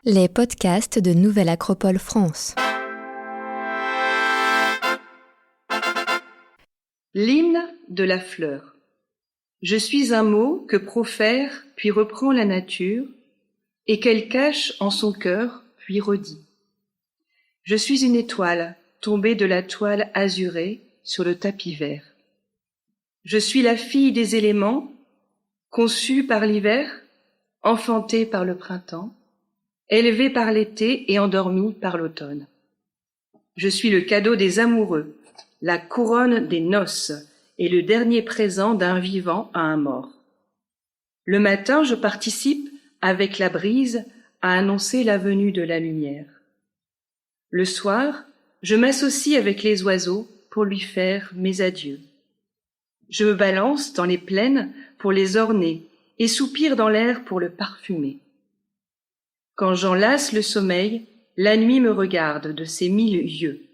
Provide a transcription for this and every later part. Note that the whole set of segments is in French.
Les podcasts de Nouvelle Acropole France. L'hymne de la fleur. Je suis un mot que profère puis reprend la nature et qu'elle cache en son cœur puis redit. Je suis une étoile tombée de la toile azurée sur le tapis vert. Je suis la fille des éléments, conçue par l'hiver, enfantée par le printemps, élevée par l'été et endormie par l'automne. Je suis le cadeau des amoureux, la couronne des noces et le dernier présent d'un vivant à un mort. Le matin, je participe avec la brise à annoncer la venue de la lumière. Le soir, je m'associe avec les oiseaux pour lui faire mes adieux. Je me balance dans les plaines pour les orner et soupire dans l'air pour le parfumer. Quand j'enlace le sommeil, la nuit me regarde de ses 1000 yeux.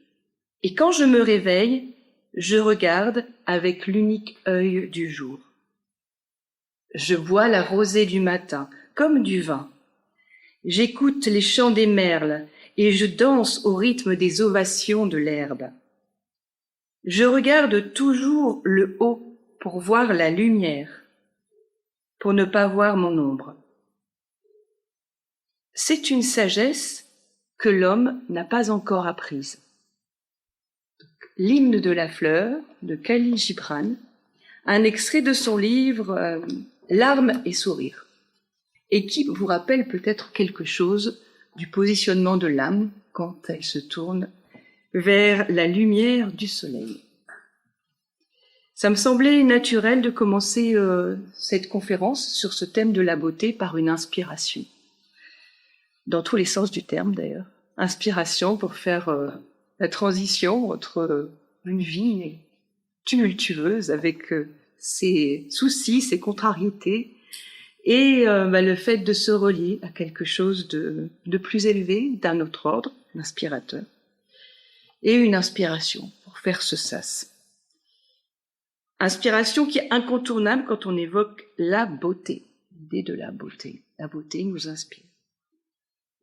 Et quand je me réveille, je regarde avec l'unique œil du jour. Je bois la rosée du matin comme du vin. J'écoute les chants des merles et je danse au rythme des ovations de l'herbe. Je regarde toujours le haut pour voir la lumière, pour ne pas voir mon ombre. C'est une sagesse que l'homme n'a pas encore apprise. L'hymne de la fleur de Khalil Gibran, un extrait de son livre Larmes et sourires, et qui vous rappelle peut-être quelque chose du positionnement de l'âme quand elle se tourne vers la lumière du soleil. Ça me semblait naturel de commencer cette conférence sur ce thème de la beauté par une inspiration. Dans tous les sens du terme d'ailleurs. Inspiration pour faire la transition entre une vie tumultueuse avec ses soucis, ses contrariétés et le fait de se relier à quelque chose de plus élevé, d'un autre ordre, l'inspirateur, et une inspiration pour faire ce sas. Inspiration qui est incontournable quand on évoque la beauté, l'idée de la beauté. La beauté nous inspire.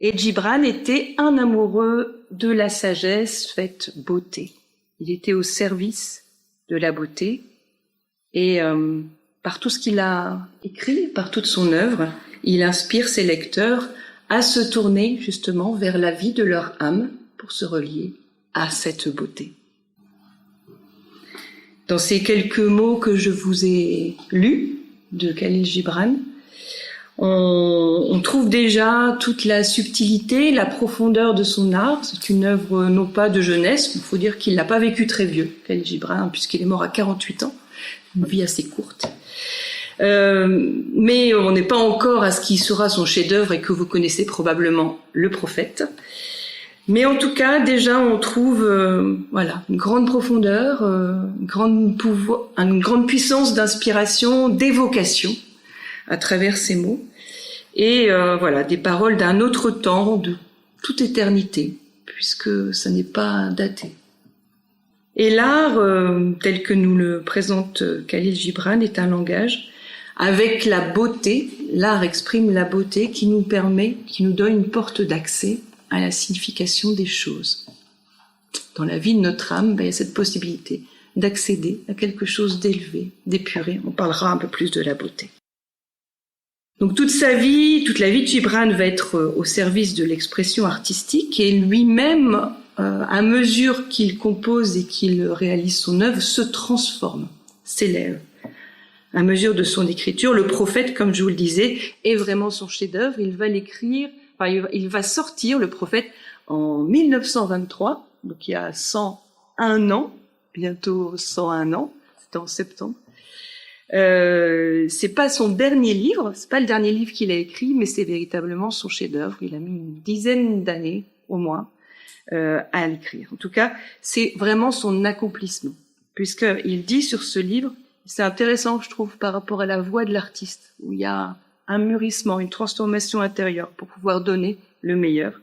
Et Gibran était un amoureux de la sagesse faite beauté. Il était au service de la beauté et par tout ce qu'il a écrit, par toute son œuvre, il inspire ses lecteurs à se tourner justement vers la vie de leur âme pour se relier à cette beauté. Dans ces quelques mots que je vous ai lus de Khalil Gibran, on trouve déjà toute la subtilité, la profondeur de son art. C'est une œuvre non pas de jeunesse, il faut dire qu'il n'a pas vécu très vieux, Khalil Gibran, puisqu'il est mort à 48 ans, une vie assez courte. Mais on n'est pas encore à ce qui sera son chef-d'œuvre et que vous connaissez probablement, Le Prophète. Mais en tout cas, déjà, on trouve une grande profondeur, une grande puissance d'inspiration, d'évocation à travers ces mots. Et des paroles d'un autre temps, de toute éternité, puisque ça n'est pas daté. Et l'art, tel que nous le présente Khalil Gibran, est un langage avec la beauté. L'art exprime la beauté qui nous donne une porte d'accès à la signification des choses. Dans la vie de notre âme, il y a cette possibilité d'accéder à quelque chose d'élevé, d'épuré. On parlera un peu plus de la beauté. Donc toute la vie de Gibran va être au service de l'expression artistique et lui-même, à mesure qu'il compose et qu'il réalise son œuvre, se transforme, s'élève. À mesure de son écriture, Le Prophète, comme je vous le disais, est vraiment son chef-d'œuvre. Il va sortir Le Prophète en 1923, donc il y a 101 ans, bientôt 101 ans, c'était en septembre. C'est pas son dernier livre, c'est pas le dernier livre qu'il a écrit, mais c'est véritablement son chef-d'œuvre. Il a mis une dizaine d'années, au moins, à l'écrire. En tout cas, c'est vraiment son accomplissement. Puisqu'il dit sur ce livre, c'est intéressant, je trouve, par rapport à la voix de l'artiste, où il y a un mûrissement, une transformation intérieure pour pouvoir donner le meilleur.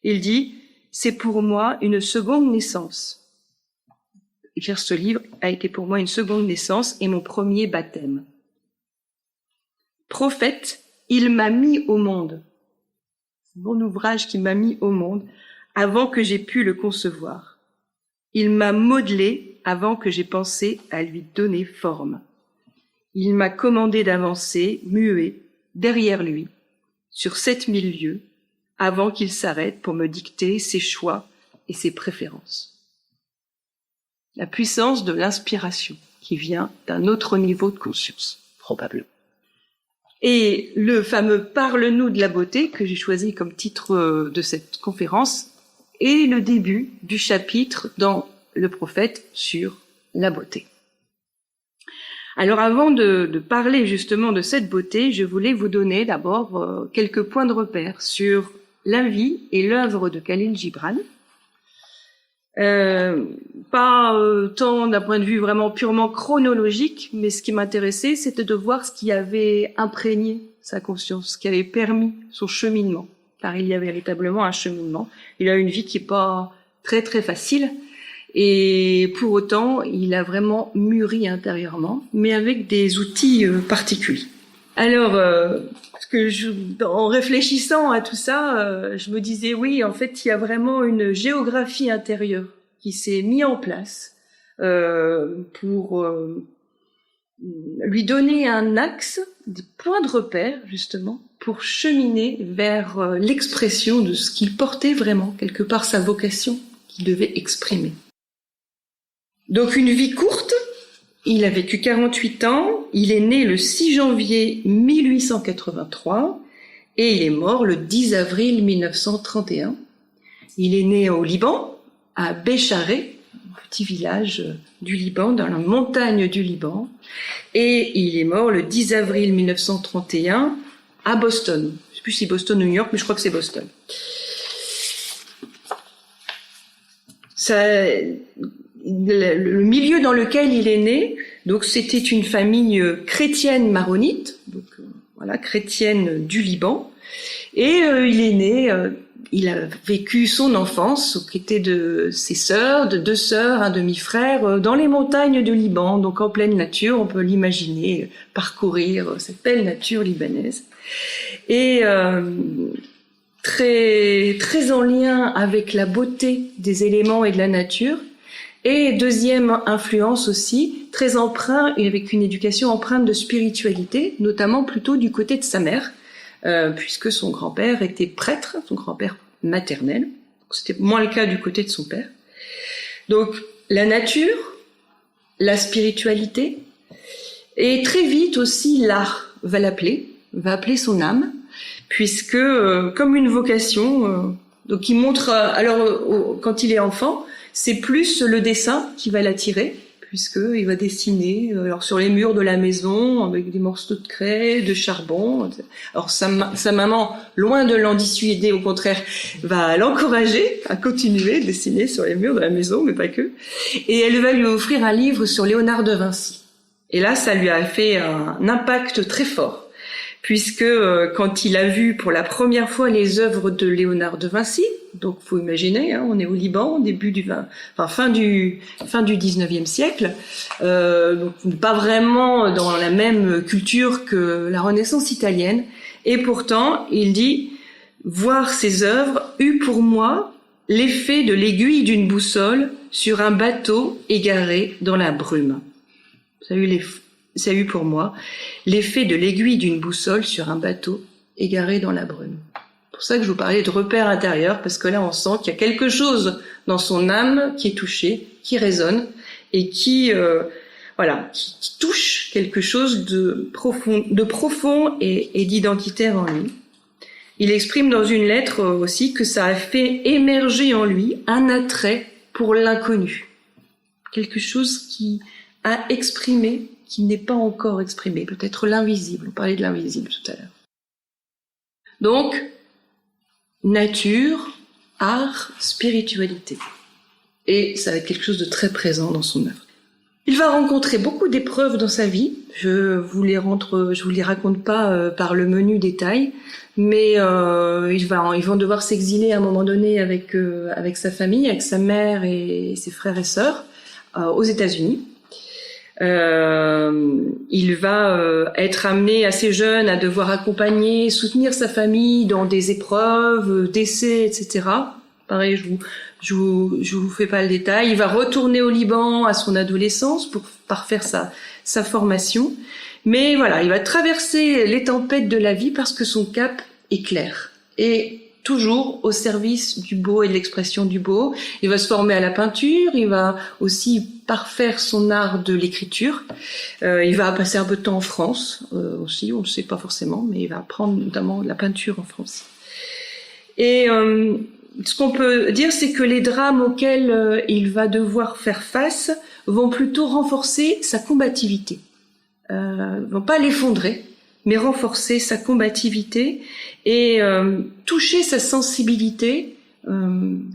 Il dit, c'est pour moi une seconde naissance. Écrire ce livre a été pour moi une seconde naissance et mon premier baptême. Prophète, il m'a mis au monde. Mon ouvrage qui m'a mis au monde avant que j'ai pu le concevoir. Il m'a modelé avant que j'ai pensé à lui donner forme. Il m'a commandé d'avancer, muet, derrière lui, sur 7000 lieues, avant qu'il s'arrête pour me dicter ses choix et ses préférences. La puissance de l'inspiration qui vient d'un autre niveau de conscience, probablement. Et le fameux « Parle-nous de la beauté » que j'ai choisi comme titre de cette conférence est le début du chapitre dans le prophète sur la beauté. Alors avant de parler justement de cette beauté, je voulais vous donner d'abord quelques points de repère sur la vie et l'œuvre de Khalil Gibran. Pas tant d'un point de vue vraiment purement chronologique, mais ce qui m'intéressait, c'était de voir ce qui avait imprégné sa conscience, ce qui avait permis son cheminement. Car il y a véritablement un cheminement. Il a une vie qui est pas très très facile, et pour autant, il a vraiment mûri intérieurement, mais avec des outils particuliers. Alors, en réfléchissant à tout ça, je me disais, oui, en fait, il y a vraiment une géographie intérieure qui s'est mise en place pour lui donner un axe, des points de repère, justement, pour cheminer vers l'expression de ce qu'il portait vraiment, quelque part sa vocation qu'il devait exprimer. Donc une vie courte, il a vécu 48 ans, il est né le 6 janvier 1883 et il est mort le 10 avril 1931. Il est né au Liban, à Bécharé, un petit village du Liban, dans la montagne du Liban, et il est mort le 10 avril 1931 à Boston. Je ne sais plus si Boston ou New York, mais je crois que c'est Boston. Le milieu dans lequel il est né, donc c'était une famille chrétienne maronite, donc voilà, chrétienne du Liban, et il est né, il a vécu son enfance, qui était de ses sœurs, de 2 sœurs, un demi-frère, dans les montagnes du Liban, donc en pleine nature, on peut l'imaginer parcourir cette belle nature libanaise, et très très en lien avec la beauté des éléments et de la nature. Et deuxième influence aussi, très empreint, et avec une éducation empreinte de spiritualité, notamment plutôt du côté de sa mère, puisque son grand-père était prêtre, son grand-père maternel. C'était moins le cas du côté de son père. Donc la nature, la spiritualité, et très vite aussi l'art va appeler son âme, puisque comme une vocation, donc il montre, quand il est enfant, c'est plus le dessin qui va l'attirer, puisqu'il va dessiner sur les murs de la maison avec des morceaux de craie, de charbon. Alors sa maman, loin de l'en dissuader, au contraire, va l'encourager à continuer de dessiner sur les murs de la maison, mais pas que. Et elle va lui offrir un livre sur Léonard de Vinci. Et là, ça lui a fait un impact très fort, puisque quand il a vu pour la première fois les œuvres de Léonard de Vinci, donc faut imaginer, on est au Liban, fin du 19e siècle, donc pas vraiment dans la même culture que la Renaissance italienne, et pourtant il dit voir ces œuvres eut pour moi l'effet de l'aiguille d'une boussole sur un bateau égaré dans la brume. Ça a eu pour moi l'effet de l'aiguille d'une boussole sur un bateau égaré dans la brume. C'est pour ça que je vous parlais de repère intérieur, parce que là on sent qu'il y a quelque chose dans son âme qui est touché, qui résonne et qui touche quelque chose de profond et d'identitaire en lui. Il exprime dans une lettre aussi que ça a fait émerger en lui un attrait pour l'inconnu, quelque chose qui a exprimé, qui n'est pas encore exprimé, peut-être l'invisible. On parlait de l'invisible tout à l'heure. Donc, nature, art, spiritualité. Et ça va être quelque chose de très présent dans son œuvre. Il va rencontrer beaucoup d'épreuves dans sa vie. Je vous les raconte pas par le menu détail, mais ils vont devoir s'exiler à un moment donné avec sa famille, avec sa mère et ses frères et sœurs aux États-Unis. Il va être amené assez jeune à devoir accompagner, soutenir sa famille dans des épreuves, décès, etc. Pareil, je vous fais pas le détail. Il va retourner au Liban à son adolescence pour parfaire sa formation. Mais voilà, il va traverser les tempêtes de la vie parce que son cap est clair. Et toujours au service du beau et de l'expression du beau. Il va se former à la peinture, il va aussi parfaire son art de l'écriture. Il va passer un peu de temps en France aussi, on ne sait pas forcément, mais il va apprendre notamment la peinture en France. Et ce qu'on peut dire, c'est que les drames auxquels il va devoir faire face vont plutôt renforcer sa combativité. Vont pas l'effondrer, mais renforcer sa combativité et toucher sa sensibilité,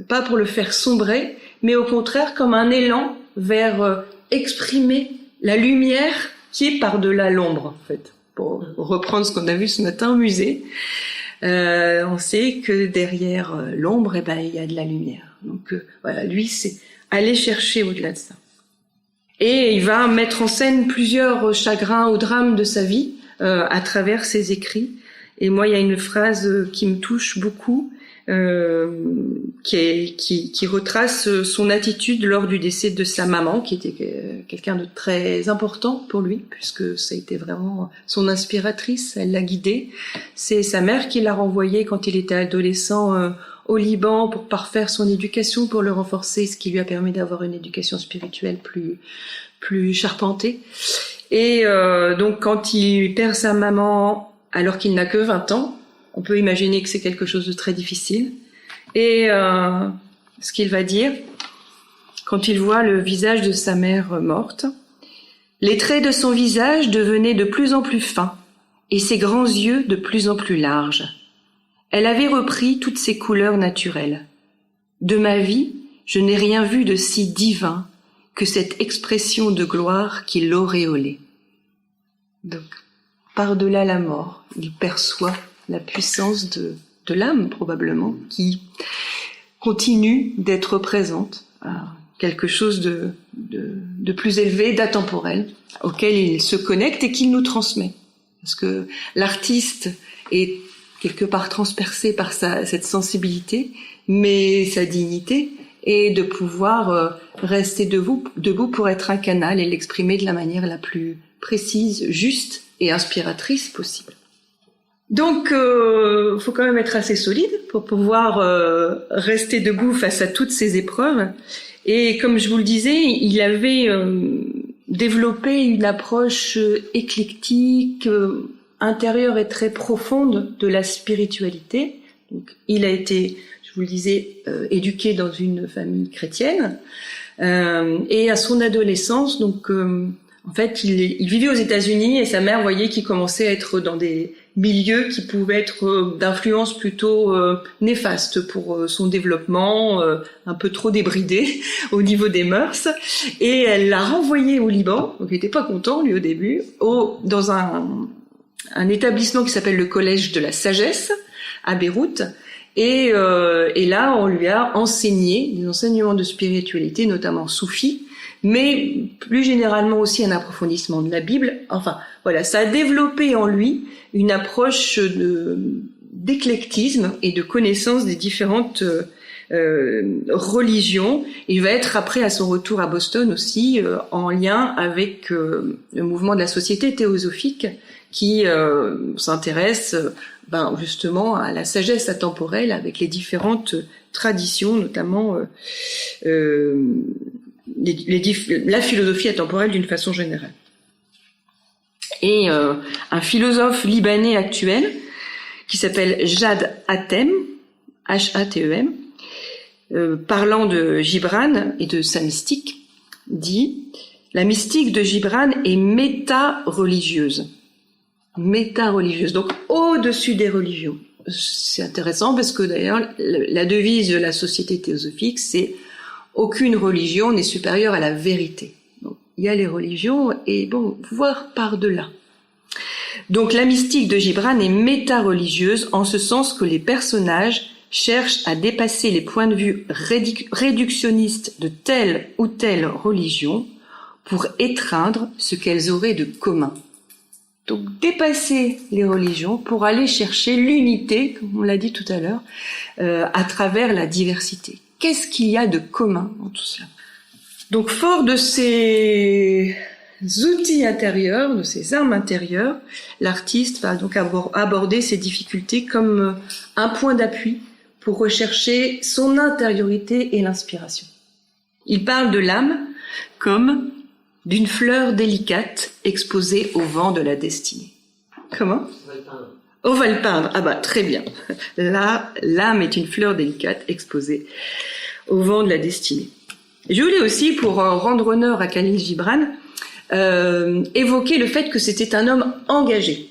pas pour le faire sombrer, mais au contraire comme un élan vers exprimer la lumière qui est par-delà l'ombre, en fait. Pour reprendre ce qu'on a vu ce matin au musée, on sait que derrière l'ombre, il y a de la lumière. Donc voilà, lui, c'est aller chercher au-delà de ça. Et il va mettre en scène plusieurs chagrins ou drames de sa vie à travers ses écrits. Et moi, il y a une phrase qui me touche beaucoup, qui retrace son attitude lors du décès de sa maman, qui était quelqu'un de très important pour lui, puisque ça a été vraiment son inspiratrice, elle l'a guidé. C'est sa mère qui l'a renvoyé quand il était adolescent au Liban pour parfaire son éducation, pour le renforcer, ce qui lui a permis d'avoir une éducation spirituelle plus charpentée. Et donc quand il perd sa maman alors qu'il n'a que 20 ans, on peut imaginer que c'est quelque chose de très difficile. Et ce qu'il va dire, quand il voit le visage de sa mère morte, les traits de son visage devenaient de plus en plus fins et ses grands yeux de plus en plus larges. Elle avait repris toutes ses couleurs naturelles. De ma vie, je n'ai rien vu de si divin que cette expression de gloire qui l'auréolait. Donc, par-delà la mort, il perçoit la puissance de l'âme, probablement, qui continue d'être présente à quelque chose de plus élevé, d'atemporel, auquel il se connecte et qu'il nous transmet. Parce que l'artiste est quelque part transpercé par cette sensibilité, mais sa dignité est de pouvoir rester debout pour être un canal et l'exprimer de la manière la plus précise, juste et inspiratrice possible. Donc, faut quand même être assez solide pour pouvoir rester debout face à toutes ces épreuves. Et comme je vous le disais, il avait développé une approche éclectique, intérieure et très profonde de la spiritualité. Donc, il a été, je vous le disais, éduqué dans une famille chrétienne. Et à son adolescence, donc en fait, il vivait aux États-Unis et sa mère voyait qu'il commençait à être dans des milieux qui pouvaient être d'influence plutôt néfaste pour son développement, un peu trop débridé au niveau des mœurs. Et elle l'a renvoyé au Liban, donc il n'était pas content lui au début, dans un établissement qui s'appelle le Collège de la Sagesse à Beyrouth. Et là, on lui a enseigné des enseignements de spiritualité, notamment soufis, mais plus généralement aussi un approfondissement de la Bible. Enfin, voilà, ça a développé en lui une approche d'éclectisme et de connaissance des différentes religions. Il va être après, à son retour à Boston aussi, en lien avec le mouvement de la Société théosophique qui s'intéresse justement à la sagesse atemporelle avec les différentes traditions, notamment la philosophie atemporelle d'une façon générale. Et un philosophe libanais actuel qui s'appelle Jad Hatem, H-A-T-E-M, parlant de Gibran et de sa mystique, dit « La mystique de Gibran est méta-religieuse ». Méta-religieuse, donc au-dessus des religions. C'est intéressant parce que d'ailleurs, la devise de la Société théosophique, c'est « Aucune religion n'est supérieure à la vérité ». Donc, il y a les religions et voir par-delà. Donc la mystique de Gibran est méta-religieuse en ce sens que les personnages cherchent à dépasser les points de vue réductionnistes de telle ou telle religion pour étreindre ce qu'elles auraient de commun. Donc dépasser les religions pour aller chercher l'unité, comme on l'a dit tout à l'heure, à travers la diversité. Qu'est-ce qu'il y a de commun dans tout cela? Donc fort de ces outils intérieurs, de ces armes intérieures, l'artiste va donc aborder ces difficultés comme un point d'appui pour rechercher son intériorité et l'inspiration. Il parle de l'âme comme d'une fleur délicate exposée au vent de la destinée. Comment? On va le peindre. Ah bah très bien. Là, l'âme est une fleur délicate exposée au vent de la destinée. Je voulais aussi, pour rendre honneur à Khalil Gibran, évoquer le fait que c'était un homme engagé.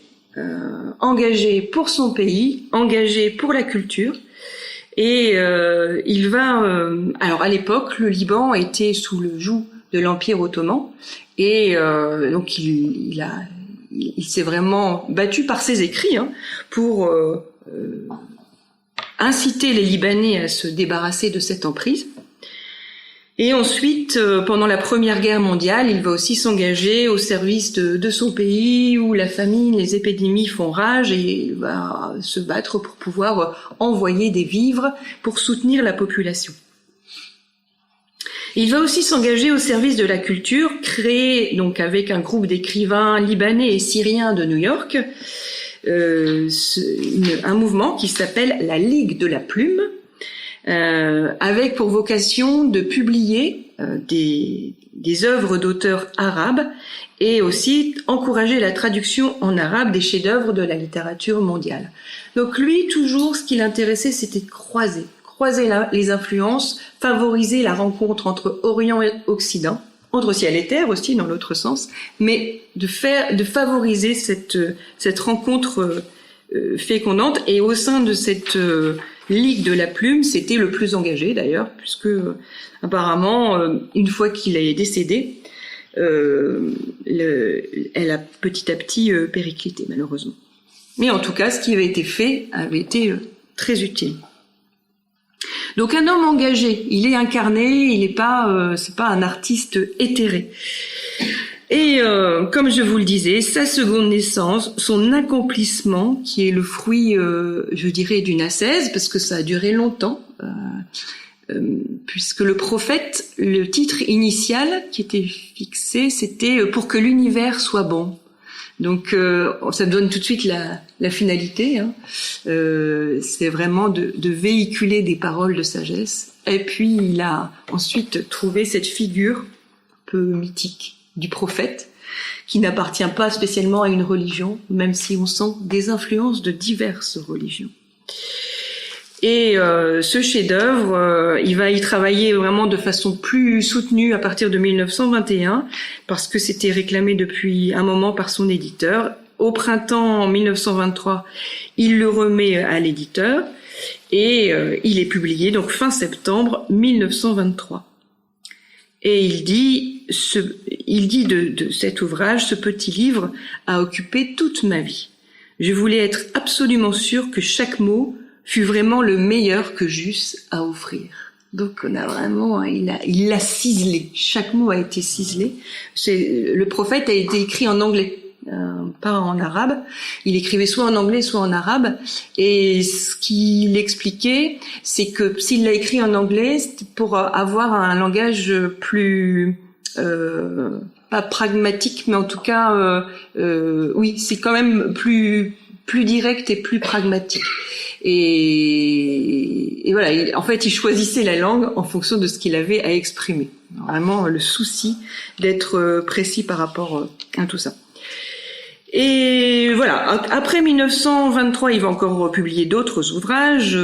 Engagé pour son pays, engagé pour la culture. Et il va... alors à l'époque, le Liban était sous le joug de l'Empire ottoman, et donc il s'est vraiment battu par ses écrits pour inciter les Libanais à se débarrasser de cette emprise. Et ensuite, pendant la Première Guerre mondiale, il va aussi s'engager au service de son pays où la famine, les épidémies font rage, et il va se battre pour pouvoir envoyer des vivres pour soutenir la population. Il va aussi s'engager au service de la culture, créé donc avec un groupe d'écrivains libanais et syriens de New York, un mouvement qui s'appelle la Ligue de la Plume, avec pour vocation de publier des œuvres d'auteurs arabes et aussi encourager la traduction en arabe des chefs-d'œuvre de la littérature mondiale. Donc lui, toujours, ce qui l'intéressait, c'était de croiser les influences, favoriser la rencontre entre Orient et Occident, entre ciel et terre aussi dans l'autre sens, mais de favoriser cette rencontre fécondante. Et au sein de cette Ligue de la Plume, c'était le plus engagé d'ailleurs, puisque apparemment, une fois qu'il est décédé, elle a petit à petit périclité malheureusement. Mais en tout cas, ce qui avait été fait avait été très utile. Donc un homme engagé, il est incarné, il n'est pas, c'est pas un artiste éthéré. Et comme je vous le disais, sa seconde naissance, son accomplissement, qui est le fruit, je dirais, d'une ascèse, parce que ça a duré longtemps, puisque le prophète, le titre initial qui était fixé, c'était pour que l'univers soit bon. Donc ça donne tout de suite la finalité. C'est vraiment de véhiculer des paroles de sagesse. Et puis il a ensuite trouvé cette figure un peu mythique du prophète, qui n'appartient pas spécialement à une religion, même si on sent des influences de diverses religions. Et ce chef-d'œuvre, il va y travailler vraiment de façon plus soutenue à partir de 1921, parce que c'était réclamé depuis un moment par son éditeur. Au printemps 1923, il le remet à l'éditeur, et il est publié donc fin septembre 1923. Et il dit de cet ouvrage, ce petit livre a occupé toute ma vie. Je voulais être absolument sûr que chaque mot fut vraiment le meilleur que j'eusse à offrir. Donc on a vraiment, il l'a ciselé. Chaque mot a été ciselé. Le prophète a été écrit en anglais, pas en arabe. Il écrivait soit en anglais, soit en arabe. Et ce qu'il expliquait, c'est que s'il l'a écrit en anglais, c'était pour avoir un langage plus pas pragmatique, mais en tout cas, oui, c'est quand même plus direct et plus pragmatique. Et voilà, en fait, il choisissait la langue en fonction de ce qu'il avait à exprimer. Vraiment, le souci d'être précis par rapport à tout ça. Et voilà, après 1923, il va encore publier d'autres ouvrages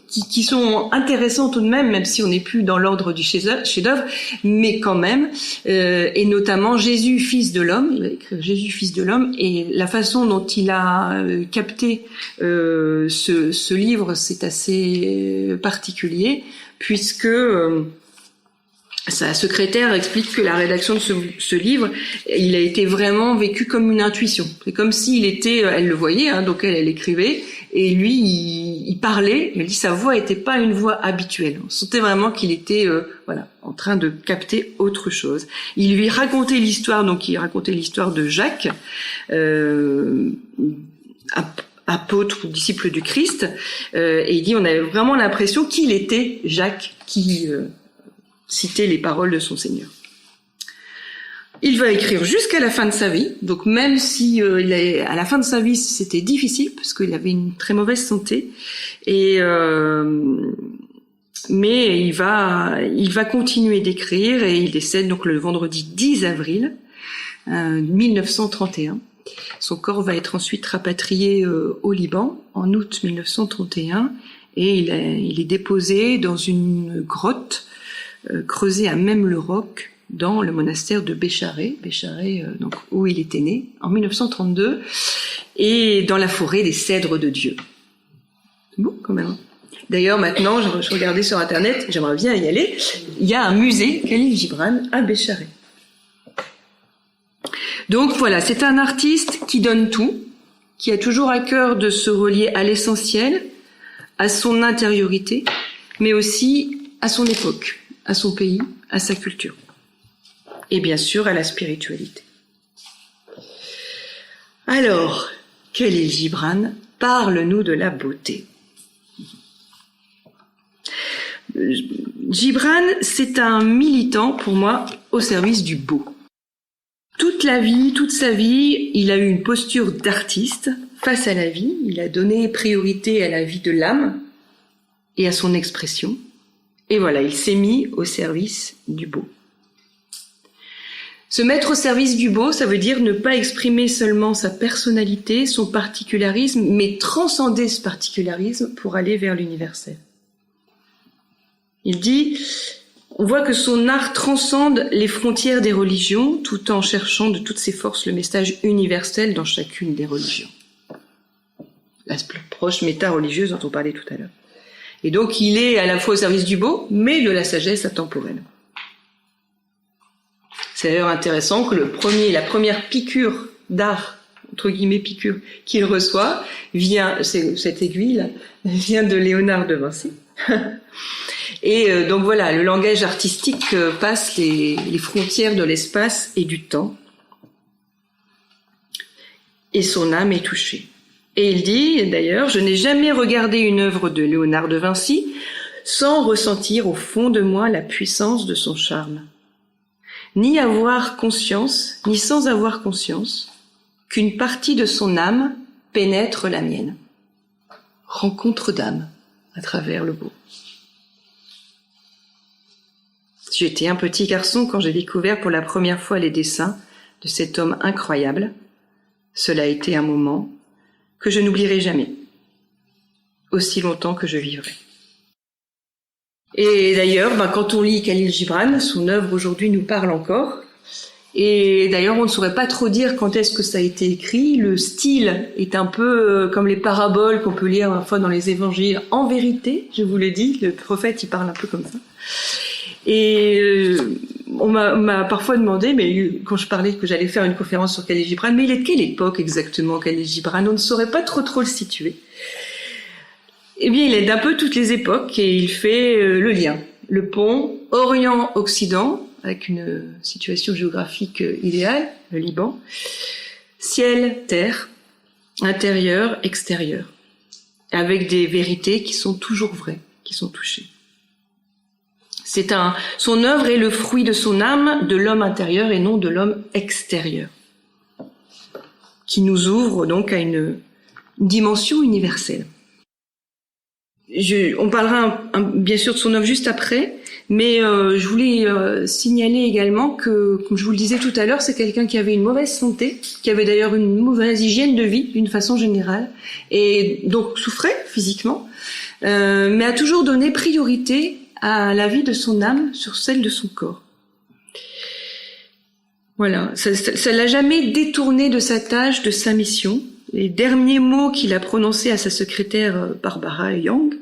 qui sont intéressants tout de même si on n'est plus dans l'ordre du chef-d'œuvre, mais quand même, et notamment Jésus, fils de l'homme. Il va écrire Jésus, fils de l'homme, et la façon dont il a capté ce livre, c'est assez particulier, puisque Sa secrétaire explique que la rédaction de ce livre, il a été vraiment vécu comme une intuition. C'est comme s'il était, elle le voyait, hein, donc elle écrivait, et lui, il parlait. Elle dit sa voix n'était pas une voix habituelle. On sentait vraiment qu'il était, en train de capter autre chose. Il lui racontait l'histoire, donc il racontait l'histoire de Jacques, apôtre ou disciple du Christ, et il dit on avait vraiment l'impression qu'il était Jacques qui citait les paroles de son Seigneur. Il va écrire jusqu'à la fin de sa vie, donc même si à la fin de sa vie c'était difficile parce qu'il avait une très mauvaise santé, mais il va continuer d'écrire et il décède donc le vendredi 10 avril 1931. Son corps va être ensuite rapatrié au Liban en août 1931 et il est déposé dans une grotte creusée à Même-le-Roc dans le monastère de Bécharès, donc où il était né en 1932, et dans la forêt des Cèdres de Dieu. C'est beau quand même. D'ailleurs, maintenant, je regardais sur Internet, j'aimerais bien y aller, il y a un musée Khalil Gibran à Bécharès. Donc voilà, c'est un artiste qui donne tout, qui a toujours à cœur de se relier à l'essentiel, à son intériorité, mais aussi à son époque, à son pays, à sa culture. Et bien sûr à la spiritualité. Alors, Khalil Gibran, parle-nous de la beauté. Gibran, c'est un militant, pour moi, au service du beau. Toute sa vie, il a eu une posture d'artiste face à la vie. Il a donné priorité à la vie de l'âme et à son expression. Et voilà, il s'est mis au service du beau. Se mettre au service du beau, ça veut dire ne pas exprimer seulement sa personnalité, son particularisme, mais transcender ce particularisme pour aller vers l'universel. Il dit, on voit que son art transcende les frontières des religions, tout en cherchant de toutes ses forces le message universel dans chacune des religions. L'approche méta-religieuse dont on parlait tout à l'heure. Et donc il est à la fois au service du beau, mais de la sagesse atemporelle. C'est d'ailleurs intéressant que la première piqûre d'art, entre guillemets piqûre, qu'il reçoit, cette aiguille-là, vient de Léonard de Vinci. Et donc voilà, le langage artistique passe les frontières de l'espace et du temps. Et son âme est touchée. Et il dit, d'ailleurs, je n'ai jamais regardé une œuvre de Léonard de Vinci sans ressentir au fond de moi la puissance de son charme. Ni avoir conscience, ni sans avoir conscience, qu'une partie de son âme pénètre la mienne. Rencontre d'âme à travers le beau. J'étais un petit garçon quand j'ai découvert pour la première fois les dessins de cet homme incroyable. Cela a été un moment que je n'oublierai jamais, aussi longtemps que je vivrai. Et d'ailleurs, quand on lit Khalil Gibran, son œuvre aujourd'hui nous parle encore. Et d'ailleurs, on ne saurait pas trop dire quand est-ce que ça a été écrit. Le style est un peu comme les paraboles qu'on peut lire parfois dans les évangiles. En vérité, je vous le dis, le prophète, il parle un peu comme ça. Et on m'a parfois demandé, mais quand je parlais que j'allais faire une conférence sur Khalil Gibran, mais il est de quelle époque exactement Khalil Gibran? On ne saurait pas trop le situer. Eh bien, il est d'un peu toutes les époques et il fait le lien, le pont Orient-Occident, avec une situation géographique idéale, le Liban, ciel, terre, intérieur, extérieur, avec des vérités qui sont toujours vraies, qui sont touchées. Son œuvre est le fruit de son âme, de l'homme intérieur et non de l'homme extérieur, qui nous ouvre donc à une dimension universelle. On parlera bien sûr de son œuvre juste après, mais je voulais signaler également que, comme je vous le disais tout à l'heure, c'est quelqu'un qui avait une mauvaise santé, qui avait d'ailleurs une mauvaise hygiène de vie d'une façon générale, et donc souffrait physiquement, mais a toujours donné priorité à la vie de son âme sur celle de son corps. Voilà, ça l'a jamais détourné de sa tâche, de sa mission. Les derniers mots qu'il a prononcés à sa secrétaire Barbara Young,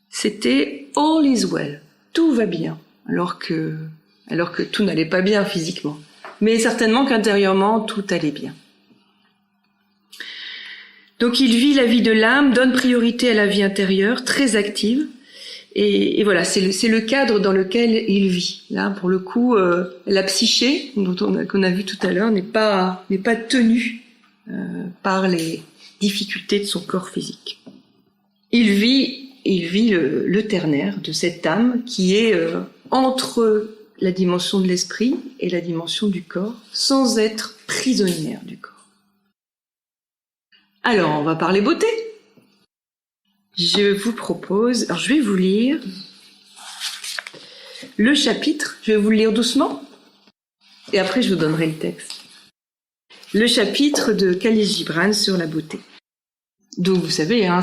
c'était « All is well », tout va bien. alors que tout n'allait pas bien physiquement. Mais certainement qu'intérieurement, tout allait bien. Donc il vit la vie de l'âme, donne priorité à la vie intérieure, très active. Et voilà, c'est le cadre dans lequel il vit. Là, pour le coup, la psyché, qu'on a vu tout à l'heure, n'est pas tenue par les difficultés de son corps physique. Il vit le ternaire de cette âme qui est entre la dimension de l'esprit et la dimension du corps, sans être prisonnière du corps. Alors, on va parler beauté. Je vous propose, alors je vais vous lire le chapitre, je vais vous le lire doucement, et après je vous donnerai le texte. Le chapitre de Khalil Gibran sur la beauté. Donc vous savez, hein,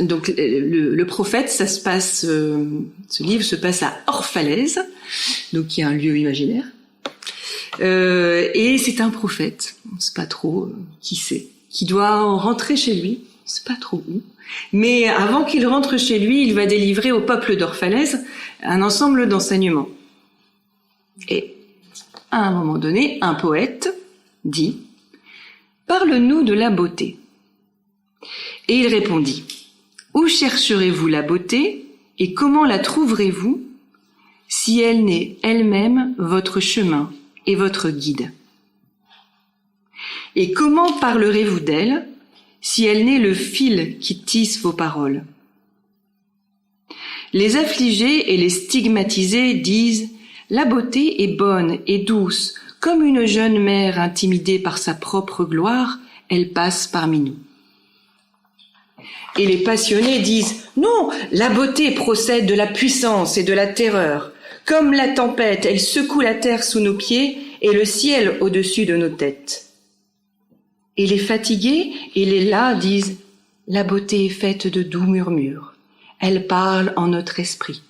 donc le prophète, ça se passe, ce livre se passe à Orphalèse, donc qui est un lieu imaginaire, et c'est un prophète, on ne sait pas trop qui c'est, qui doit rentrer chez lui. C'est pas trop où. Mais avant qu'il rentre chez lui, il va délivrer au peuple d'Orphalèse un ensemble d'enseignements. Et, à un moment donné, un poète dit « Parle-nous de la beauté ». Et il répondit « Où chercherez-vous la beauté et comment la trouverez-vous si elle n'est elle-même votre chemin et votre guide ? Et comment parlerez-vous d'elle si elle n'est le fil qui tisse vos paroles ? Les affligés et les stigmatisés disent « La beauté est bonne et douce, comme une jeune mère intimidée par sa propre gloire, elle passe parmi nous. » Et les passionnés disent « Non, la beauté procède de la puissance et de la terreur. Comme la tempête, elle secoue la terre sous nos pieds et le ciel au-dessus de nos têtes. » Et les fatigués et les las disent « La beauté est faite de doux murmures. Elle parle en notre esprit.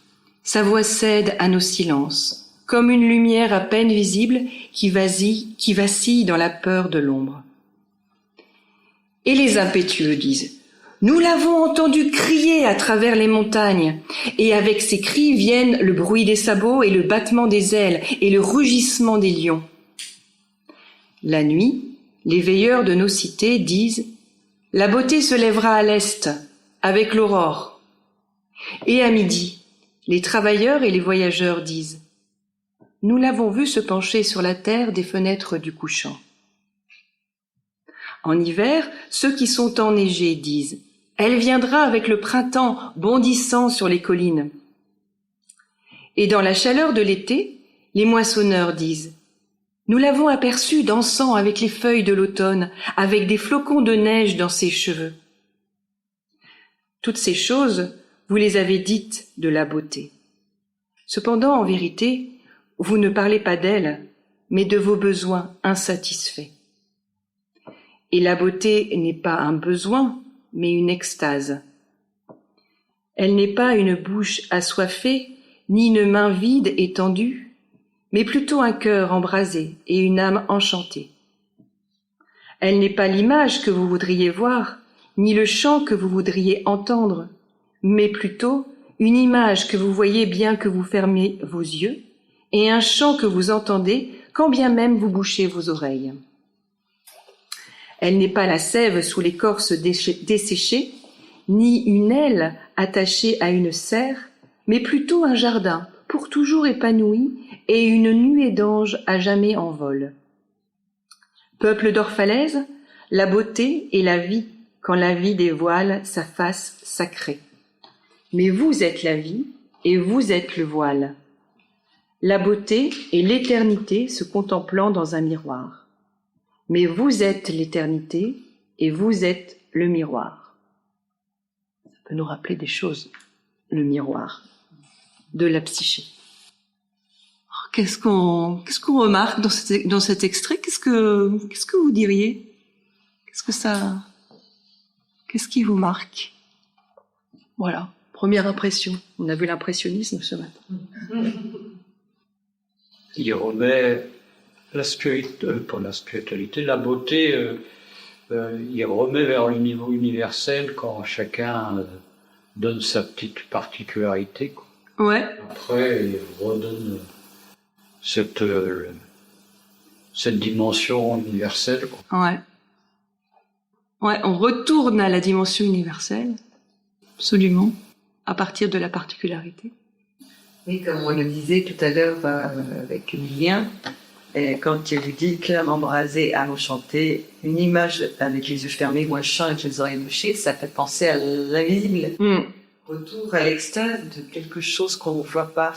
Sa voix cède à nos silences, comme une lumière à peine visible qui vacille dans la peur de l'ombre. » Et les impétueux disent « Nous l'avons entendu crier à travers les montagnes, et avec ces cris viennent le bruit des sabots et le battement des ailes et le rugissement des lions. » La nuit, les veilleurs de nos cités disent « La beauté se lèvera à l'est, avec l'aurore. » Et à midi, les travailleurs et les voyageurs disent « Nous l'avons vu se pencher sur la terre des fenêtres du couchant. » En hiver, ceux qui sont enneigés disent « Elle viendra avec le printemps bondissant sur les collines. » Et dans la chaleur de l'été, les moissonneurs disent Nous l'avons aperçu dansant avec les feuilles de l'automne, avec des flocons de neige dans ses cheveux. Toutes ces choses, vous les avez dites de la beauté. Cependant, en vérité, vous ne parlez pas d'elle, mais de vos besoins insatisfaits. Et la beauté n'est pas un besoin, mais une extase. Elle n'est pas une bouche assoiffée, ni une main vide et tendue, mais plutôt un cœur embrasé et une âme enchantée. Elle n'est pas l'image que vous voudriez voir, ni le chant que vous voudriez entendre, mais plutôt une image que vous voyez bien que vous fermez vos yeux, et un chant que vous entendez quand bien même vous bouchez vos oreilles. Elle n'est pas la sève sous l'écorce desséchée, ni une aile attachée à une serre, mais plutôt un jardin pour toujours épanoui et une nuée d'anges à jamais en vol. Peuple d'Orphalèse, la beauté est la vie quand la vie dévoile sa face sacrée. Mais vous êtes la vie et vous êtes le voile. La beauté est l'éternité se contemplant dans un miroir. Mais vous êtes l'éternité et vous êtes le miroir. Ça peut nous rappeler des choses, le miroir de la psyché. Alors, qu'est-ce qu'on remarque dans cet extrait? Qu'est-ce que vous diriez? Qu'est-ce qui vous marque? Voilà, première impression. On a vu l'impressionnisme ce matin. Il remet pour la spiritualité, la beauté, il remet vers le niveau universel quand chacun donne sa petite particularité, quoi. Ouais. Après, il redonne cette dimension universelle. Ouais. Ouais, on retourne à la dimension universelle, absolument, à partir de la particularité. Oui, comme on le disait tout à l'heure avec Emilien, quand il lui dit Claire embrasée à enchanté, une image avec les yeux fermés ou un chant avec les oreilles bouchées, ça fait penser à l'invisible. Retour à l'extase de quelque chose qu'on ne voit pas,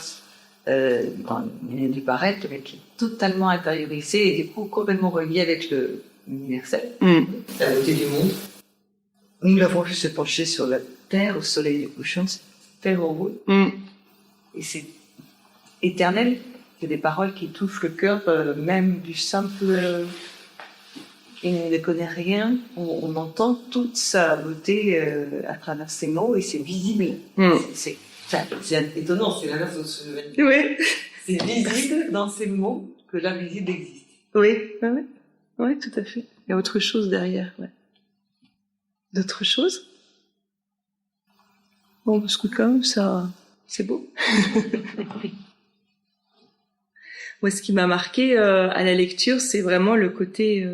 il a dû paraître, mais qui est totalement intériorisé et du coup complètement relié avec l'universel, la beauté du monde. Nous l'avons vu se pencher sur la terre au soleil du couchant, c'est très heureux. Et c'est éternel. C'est des paroles qui touchent le cœur, même du simple qui ne connaît rien. On entend toute sa beauté à travers ces mots et c'est visible. C'est étonnant, c'est l'inverse de ce que je veux dire. Oui. C'est visible dans ces mots que l'invisible existe. Oui, oui, tout à fait. Il y a autre chose derrière, ouais. D'autres choses? Bon, parce que quand même, ça, c'est beau. Moi, ce qui m'a marqué à la lecture, c'est vraiment le côté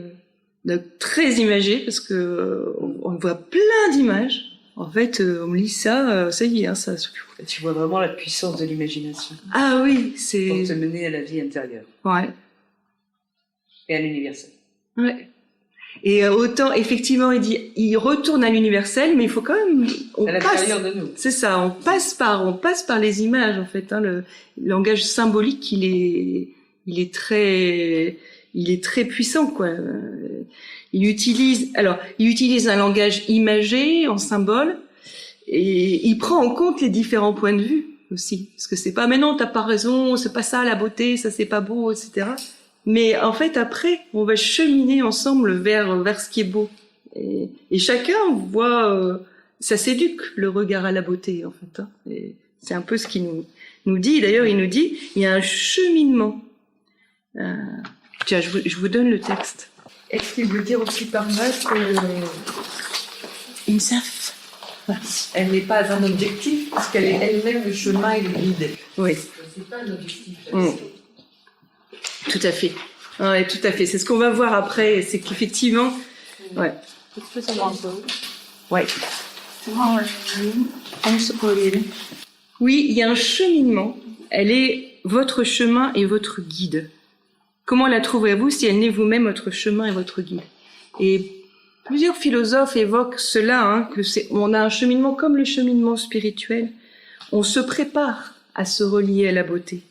très imagé, parce que on voit plein d'images. En fait, on me lit ça, ça y est, hein, ça. Tu vois vraiment la puissance de l'imagination. Ah oui, c'est. Pour te mener à la vie intérieure. Ouais. Et à l'universel. Ouais. Et autant, effectivement, il retourne à l'universel, mais il faut quand même, à l'intérieur de nous. C'est ça, on passe par les images, en fait, hein, le langage symbolique, il est très puissant, quoi. Il utilise un langage imagé, en symbole, et il prend en compte les différents points de vue, aussi. Parce que c'est pas, mais non, t'as pas raison, c'est pas ça, la beauté, ça c'est pas beau, etc. Mais en fait, après, on va cheminer ensemble vers ce qui est beau. Et chacun voit, ça s'éduque le regard à la beauté, en fait. Hein. Et c'est un peu ce qu'il nous dit. D'ailleurs, il nous dit, il y a un cheminement. Tiens, je vous donne le texte. Est-ce qu'il veut dire aussi par là Une saf. Elle n'est pas un objectif, parce qu'elle est elle-même le chemin et le guide. Oui. C'est pas un objectif. Tout à fait. Ouais, tout à fait. C'est ce qu'on va voir après. C'est qu'effectivement, ouais. Ouais. Oui, il y a un cheminement. Elle est votre chemin et votre guide. Comment la trouverez-vous si elle n'est vous-même votre chemin et votre guide? Et plusieurs philosophes évoquent cela, hein, on a un cheminement comme le cheminement spirituel. On se prépare à se relier à la beauté.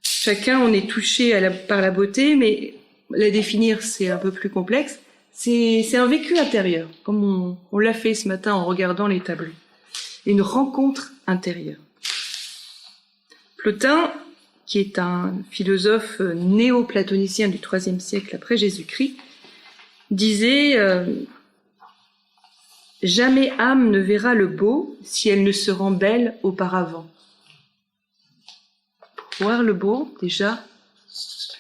Chacun, on est touché par la beauté, mais la définir, c'est un peu plus complexe. C'est un vécu intérieur, comme on l'a fait ce matin en regardant les tableaux. Une rencontre intérieure. Plotin, qui est un philosophe néo-platonicien du IIIe siècle après Jésus-Christ, disait « Jamais âme ne verra le beau si elle ne se rend belle auparavant. » Pour voir le beau, déjà,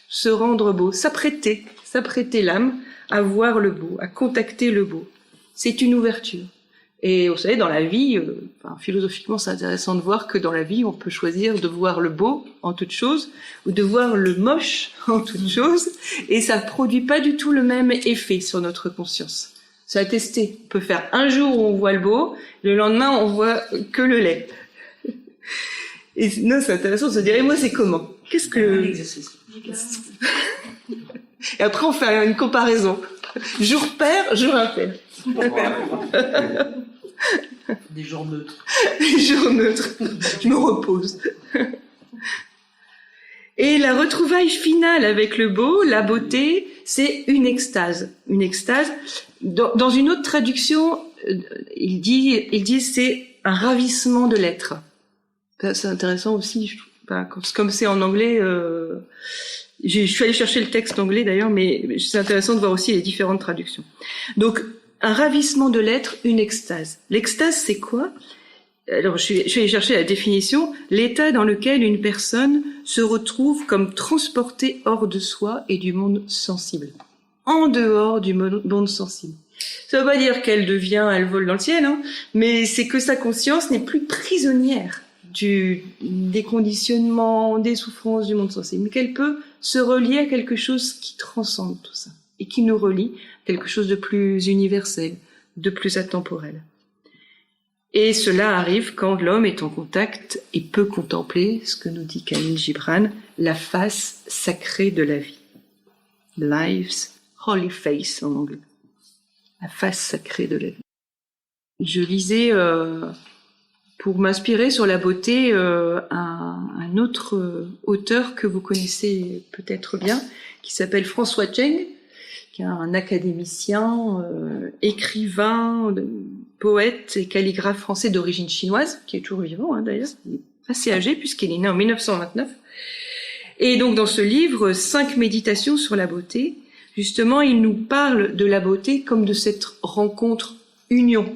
se rendre beau, s'apprêter l'âme à voir le beau, à contacter le beau. C'est une ouverture. Et vous savez, dans la vie, philosophiquement, c'est intéressant de voir que dans la vie, on peut choisir de voir le beau en toute chose ou de voir le moche en toute chose, et ça ne produit pas du tout le même effet sur notre conscience. C'est à tester. On peut faire un jour où on voit le beau, le lendemain, on voit que le laid. Et non, c'est intéressant de se dire, et moi, c'est comment? Qu'est-ce que... Et après, on fait une comparaison. Jour pair, jour impair. Des jours neutres. Des jours neutres. Je me repose. Et la retrouvaille finale avec le beau, la beauté, c'est une extase. Une extase. Dans une autre traduction, il dit c'est un ravissement de l'être. C'est intéressant aussi, je trouve. Comme c'est en anglais, je suis allée chercher le texte anglais d'ailleurs, mais c'est intéressant de voir aussi les différentes traductions. Donc, un ravissement de l'être, une extase. L'extase, c'est quoi? Alors, je suis allée chercher la définition. L'état dans lequel une personne se retrouve comme transportée hors de soi et du monde sensible. En dehors du monde sensible. Ça veut pas dire elle vole dans le ciel, hein, mais c'est que sa conscience n'est plus prisonnière des conditionnements, des souffrances du monde sensible, mais qu'elle peut se relier à quelque chose qui transcende tout ça et qui nous relie à quelque chose de plus universel, de plus atemporel. Et cela arrive quand l'homme est en contact et peut contempler, ce que nous dit Khalil Gibran, la face sacrée de la vie. Life's holy face en anglais. La face sacrée de la vie. Je lisais, pour m'inspirer sur la beauté, un autre auteur que vous connaissez peut-être bien, qui s'appelle François Cheng, qui est un académicien, écrivain, poète et calligraphe français d'origine chinoise, qui est toujours vivant d'ailleurs, il est assez âgé puisqu'il est né en 1929. Et donc dans ce livre, 5 méditations sur la beauté, justement il nous parle de la beauté comme de cette rencontre union.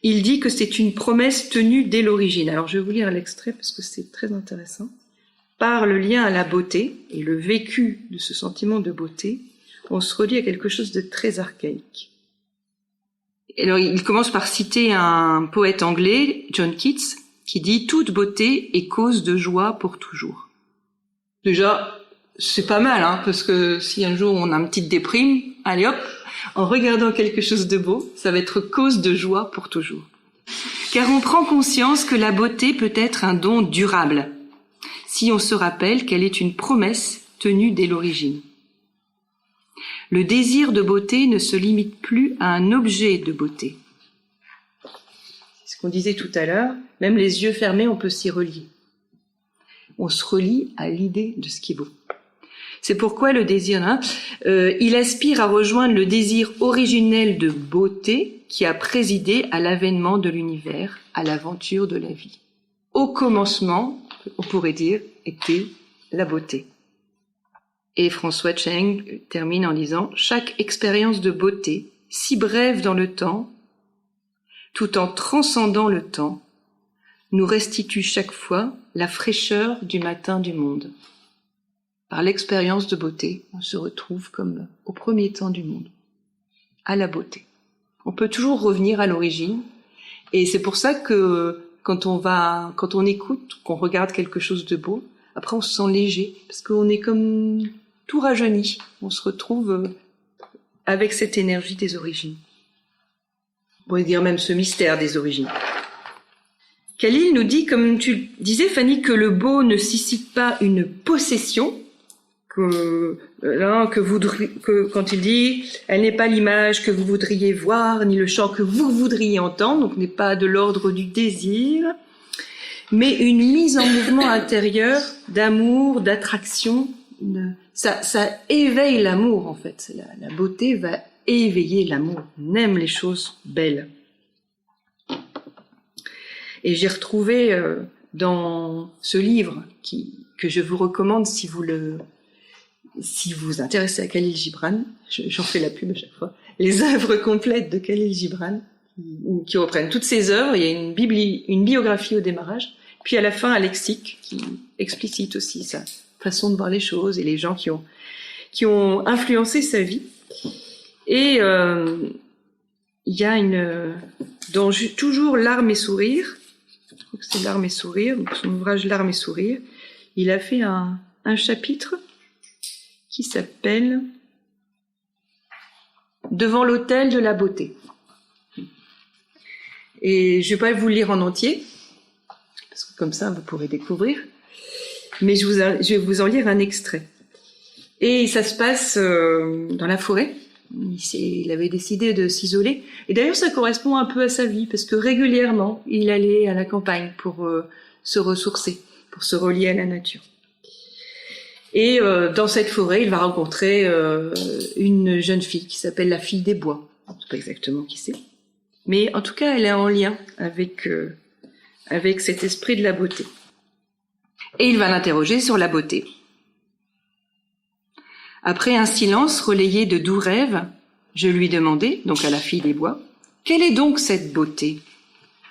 Il dit que c'est une promesse tenue dès l'origine. Alors je vais vous lire l'extrait parce que c'est très intéressant. Par le lien à la beauté et le vécu de ce sentiment de beauté, on se relie à quelque chose de très archaïque. Alors, il commence par citer un poète anglais, John Keats, qui dit « Toute beauté est cause de joie pour toujours ». Déjà, c'est pas mal, parce que si un jour on a une petite déprime, allez hop, en regardant quelque chose de beau, ça va être cause de joie pour toujours. Car on prend conscience que la beauté peut être un don durable, si on se rappelle qu'elle est une promesse tenue dès l'origine. Le désir de beauté ne se limite plus à un objet de beauté. C'est ce qu'on disait tout à l'heure, même les yeux fermés, on peut s'y relier. On se relie à l'idée de ce qui est beau. C'est pourquoi le désir, il aspire à rejoindre le désir originel de beauté qui a présidé à l'avènement de l'univers, à l'aventure de la vie. Au commencement, on pourrait dire, était la beauté. Et François Cheng termine en disant « Chaque expérience de beauté, si brève dans le temps, tout en transcendant le temps, nous restitue chaque fois la fraîcheur du matin du monde. Par l'expérience de beauté, on se retrouve comme au premier temps du monde, à la beauté. On peut toujours revenir à l'origine, et c'est pour ça que quand on écoute, qu'on regarde quelque chose de beau, après on se sent léger, parce qu'on est comme tout rajeuni. On se retrouve avec cette énergie des origines. On pourrait dire même ce mystère des origines. Khalil nous dit, comme tu disais Fanny, que le beau ne suscite pas une possession, que quand il dit « elle n'est pas l'image que vous voudriez voir, ni le chant que vous voudriez entendre », donc n'est pas de l'ordre du désir, mais une mise en mouvement intérieur d'amour, d'attraction. Ça éveille l'amour en fait. La beauté va éveiller l'amour. On aime les choses belles. Et j'ai retrouvé dans ce livre que je vous recommande si vous vous intéressez à Khalil Gibran, j'en fais la pub à chaque fois, les œuvres complètes de Khalil Gibran, qui reprennent toutes ses œuvres. Il y a une biographie au démarrage, puis à la fin un lexique qui explicite aussi sa façon de voir les choses et les gens qui ont influencé sa vie. Et il y a dans toujours Larmes et sourires, je crois que c'est Larmes et sourires, donc son ouvrage Larmes et sourires, il a fait un chapitre qui s'appelle Devant l'autel de la beauté. Et je vais pas vous le lire en entier, parce que comme ça vous pourrez découvrir, mais je vais vous en lire un extrait. Et ça se passe dans la forêt. Il avait décidé de s'isoler. Et d'ailleurs, ça correspond un peu à sa vie, parce que régulièrement, il allait à la campagne pour se ressourcer, pour se relier à la nature. Et dans cette forêt, il va rencontrer une jeune fille qui s'appelle la fille des bois. Je ne sais pas exactement qui c'est. Mais en tout cas, elle est en lien avec cet esprit de la beauté. Et il va l'interroger sur la beauté. Après un silence relayé de doux rêves, je lui demandai, donc à la fille des bois, « Quelle est donc cette beauté ?»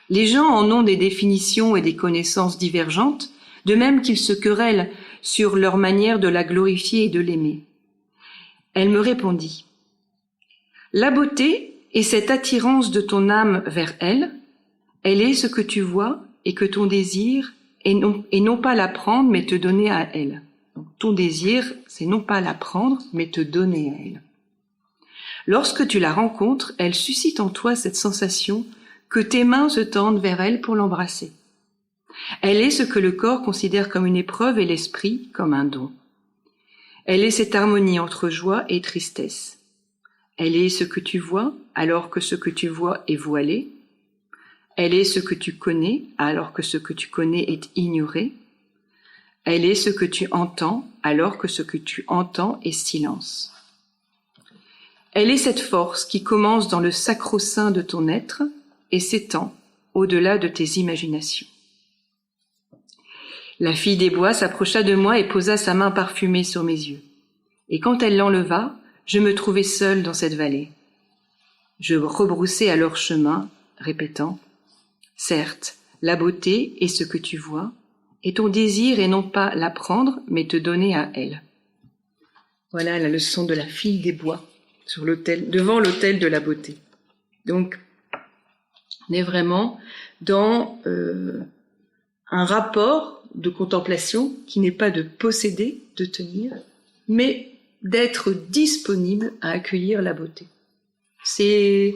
Les gens en ont des définitions et des connaissances divergentes, de même qu'ils se querellent sur leur manière de la glorifier et de l'aimer. Elle me répondit, « La beauté est cette attirance de ton âme vers elle Elle est ce que tu vois et que ton désir et non pas la prendre, mais te donner à elle. Donc, ton désir, c'est non pas la prendre, mais te donner à elle. Lorsque tu la rencontres, elle suscite en toi cette sensation que tes mains se tendent vers elle pour l'embrasser. Elle est ce que le corps considère comme une épreuve et l'esprit comme un don. Elle est cette harmonie entre joie et tristesse. Elle est ce que tu vois alors que ce que tu vois est voilé. Elle est ce que tu connais alors que ce que tu connais est ignoré. Elle est ce que tu entends alors que ce que tu entends est silence. Elle est cette force qui commence dans le sacro-saint de ton être et s'étend au-delà de tes imaginations. La fille des bois s'approcha de moi et posa sa main parfumée sur mes yeux. Et quand elle l'enleva, je me trouvai seule dans cette vallée. Je rebroussai alors chemin, répétant « Certes, la beauté est ce que tu vois, et ton désir est non pas la prendre, mais te donner à elle. » Voilà la leçon de la fille des bois sur l'autel, devant l'autel de la beauté. Donc, on est vraiment dans un rapport de contemplation qui n'est pas de posséder, de tenir, mais d'être disponible à accueillir la beauté. C'est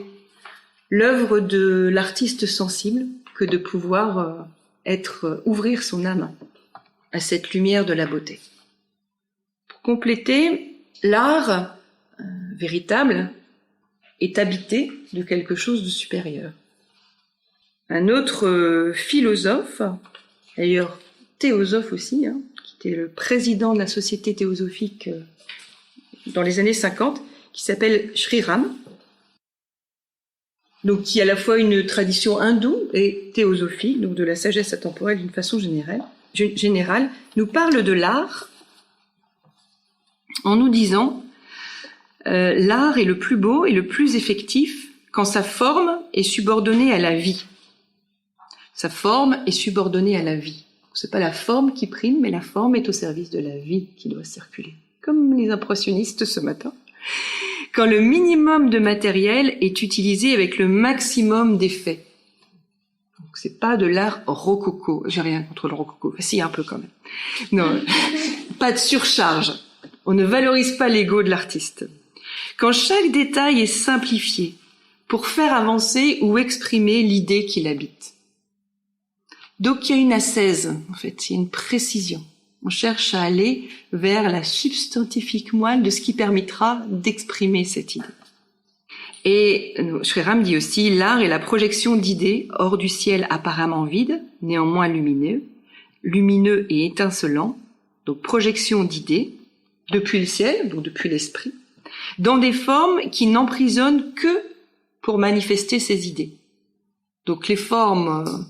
l'œuvre de l'artiste sensible que de pouvoir ouvrir son âme à cette lumière de la beauté. Pour compléter, l'art véritable est habité de quelque chose de supérieur. Un autre philosophe, d'ailleurs théosophe aussi, qui était le président de la Société théosophique dans les années 50, qui s'appelle Sri Ram, donc qui a à la fois une tradition hindoue et théosophique, donc de la sagesse atemporelle d'une façon générale, nous parle de l'art en nous disant l'art est le plus beau et le plus effectif quand sa forme est subordonnée à la vie. Sa forme est subordonnée à la vie. C'est pas la forme qui prime, mais la forme est au service de la vie qui doit circuler. Comme les impressionnistes ce matin. Quand le minimum de matériel est utilisé avec le maximum d'effets. Donc c'est pas de l'art rococo. J'ai rien contre le rococo. Enfin, si, un peu quand même. Non, pas de surcharge. On ne valorise pas l'ego de l'artiste. Quand chaque détail est simplifié pour faire avancer ou exprimer l'idée qui l'habite. Donc il y a une ascèse, en fait, il y a une précision. On cherche à aller vers la substantifique moelle de ce qui permettra d'exprimer cette idée. Et Sri Ram dit aussi, l'art est la projection d'idées hors du ciel apparemment vide, néanmoins lumineux et étincelant, donc projection d'idées depuis le ciel, donc depuis l'esprit, dans des formes qui n'emprisonnent que pour manifester ces idées. Donc les formes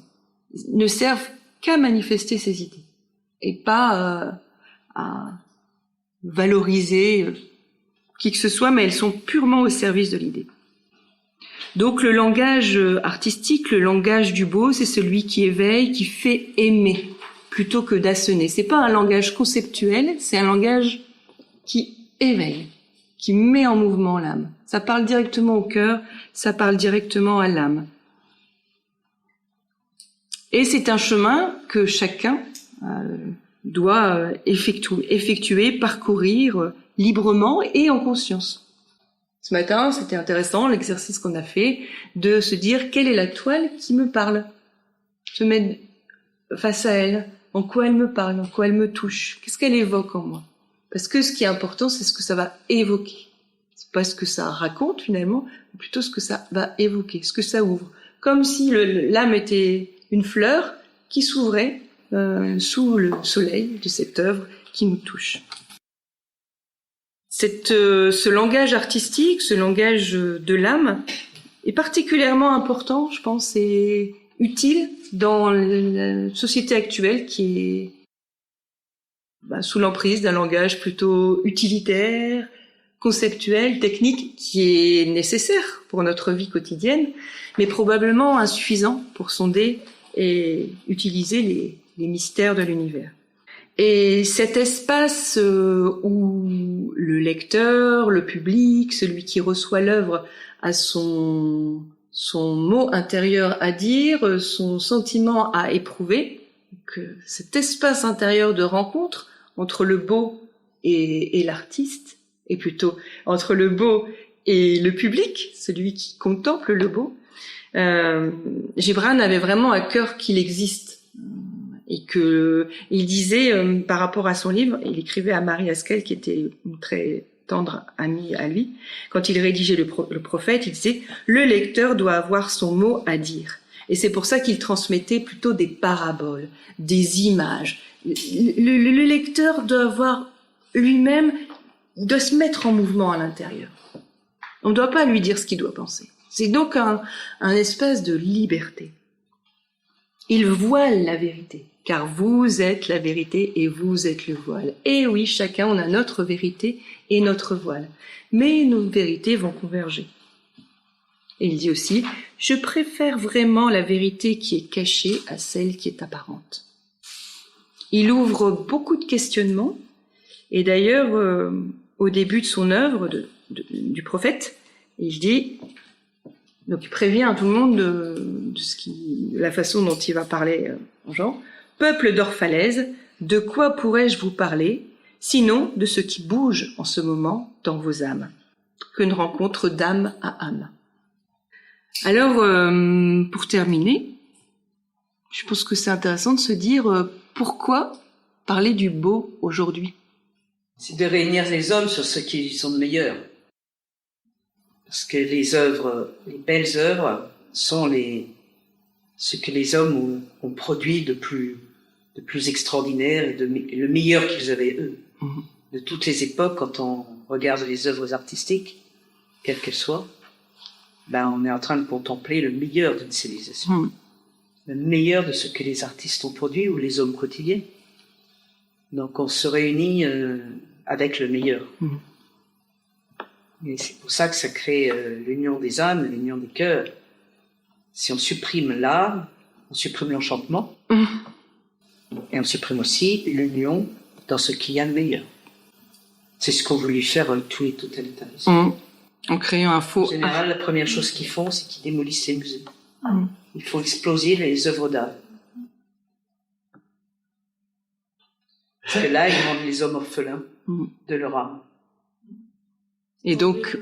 ne servent qu'à manifester ces idées et pas à valoriser qui que ce soit, mais elles sont purement au service de l'idée. Donc le langage artistique, le langage du beau, c'est celui qui éveille, qui fait aimer, plutôt que d'assener. C'est pas un langage conceptuel, c'est un langage qui éveille, qui met en mouvement l'âme. Ça parle directement au cœur, ça parle directement à l'âme. Et c'est un chemin que chacun doit effectuer, parcourir librement et en conscience. Ce matin, c'était intéressant, l'exercice qu'on a fait, de se dire quelle est la toile qui me parle. Se mettre face à elle, en quoi elle me parle, en quoi elle me touche, qu'est-ce qu'elle évoque en moi. Parce que ce qui est important, c'est ce que ça va évoquer. C'est pas ce que ça raconte finalement, mais plutôt ce que ça va évoquer, ce que ça ouvre. Comme si l'âme était une fleur qui s'ouvrait sous le soleil de cette œuvre qui nous touche. Ce langage artistique, ce langage de l'âme, est particulièrement important, je pense, et utile dans la société actuelle qui est sous l'emprise d'un langage plutôt utilitaire, conceptuel, technique, qui est nécessaire pour notre vie quotidienne, mais probablement insuffisant pour sonder et utiliser les mystères de l'univers. Et cet espace où le lecteur, le public, celui qui reçoit l'œuvre a son son mot intérieur à dire, son sentiment à éprouver, que cet espace intérieur de rencontre entre le beau et l'artiste, et plutôt entre le beau et le public, celui qui contemple le beau. Gibran avait vraiment à cœur qu'il existe, et que il disait par rapport à son livre, il écrivait à Marie Haskell, qui était une très tendre amie à lui, quand il rédigeait le Prophète, il disait « Le lecteur doit avoir son mot à dire ». Et c'est pour ça qu'il transmettait plutôt des paraboles, des images. Le lecteur doit avoir lui-même, doit se mettre en mouvement à l'intérieur. On ne doit pas lui dire ce qu'il doit penser. C'est donc un espace de liberté. Il voile la vérité, car vous êtes la vérité et vous êtes le voile. Et oui, chacun, on a notre vérité et notre voile. Mais nos vérités vont converger. Et il dit aussi, je préfère vraiment la vérité qui est cachée à celle qui est apparente. Il ouvre beaucoup de questionnements, et d'ailleurs, au début de son œuvre, du Prophète, il dit, donc il prévient tout le monde de la façon dont il va parler aux gens. Peuple d'Orphalaise, de quoi pourrais-je vous parler, sinon de ce qui bouge en ce moment dans vos âmes, qu'une rencontre d'âme à âme. Alors, pour terminer, je pense que c'est intéressant de se dire pourquoi parler du beau aujourd'hui. C'est de réunir les hommes sur ce qui sont de meilleurs. Parce que les œuvres, les belles œuvres, sont ce que les hommes ont produit de plus extraordinaire et le meilleur qu'ils avaient eux. Mmh. De toutes les époques, quand on regarde les œuvres artistiques, quelles qu'elles soient, on est en train de contempler le meilleur d'une civilisation. Mmh. Le meilleur de ce que les artistes ont produit ou les hommes quotidiens. Donc on se réunit avec le meilleur. Mmh. Et c'est pour ça que ça crée l'union des âmes, l'union des cœurs. Si on supprime l'art, on supprime l'enchantement, et on supprime aussi l'union dans ce qu'il y a de meilleur. C'est ce qu'ont voulu faire tous les totalitaristes. En créant un faux... En général, la première chose qu'ils font, c'est qu'ils démolissent les musées. Il faut exploser les œuvres d'art. Parce que là, ils rendent les hommes orphelins de leur âme. Et donc...